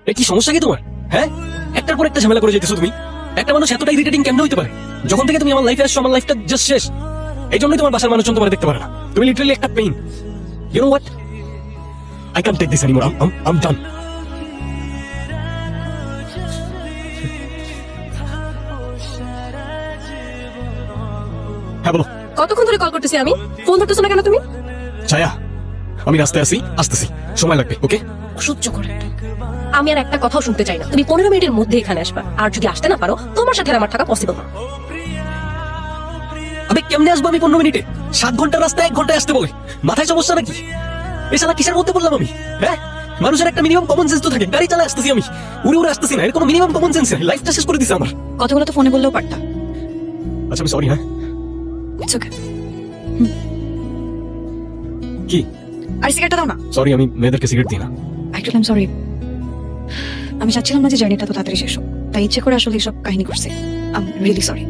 এ কি সমস্যা কি তোমার? হ্যাঁ, একটার পর একটা ঝামেলা করে যেতেছো তুমি। একটা মানুষ এতটা ইরিটেটিং কেমনে হইতে পারে? যখন থেকে তুমি আমার লাইফে আসছো, আমার লাইফটা জাস্ট শেষ। এই জন্যই তোমার বাসার মানুষজন তোমার দেখতে পারে না। তুমি লিটারালি একটা pain. You know what, I can't take this anymore. I'm done. হ্যাঁ বলো। কতক্ষণ ধরে কল করতেছি আমি, ফোন ধরতেছো না কেন তুমি? ছায়া, আমি রাস্তায় আছি, আসতেছি, সময় লাগবে। ওকে? সহ্য করে। আমি আর একটা কথাও শুনতে চাই না। তুমি 15 মিনিটের মধ্যে এখানে আসবা। আর যদি আসতে না পারো, তোমার সাথে আর আমার থাকা পসিবল না। আবে কেমনে আসবো আমি 15 মিনিটে? 7 ঘন্টার রাস্তা 1 ঘন্টায় আসতে বলে, মাথায় সমস্যা নাকি? এই শালা কিসের মধ্যে বললাম আমি? হ্যাঁ, মানুষের একটা মিনিমাম কমন সেন্স তো থাকে। গাড়ি চালায় আসতেছি আমি, উড়ে উড়ে আসতেছি না। এর কোনো মিনিমাম কমন সেন্স নেই। লাইফটা শেষ করে দিছে আমার। কথাগুলো তো ফোনে বললেও পারতা। আচ্ছা আমি সরি। হ্যাঁ ইটস ওকে। কি? আর সিগারেটটা দাও না। সরি, আমি মেয়েদেরকে সিগারেট দিই না। Actually I am sorry. আমি চাচ্ছিলাম না যে জার্নিটা তো তাড়াতাড়ি শেষ হোক, তাই ইচ্ছে করে আসলে এসব কাহিনী করছি। I am really sorry.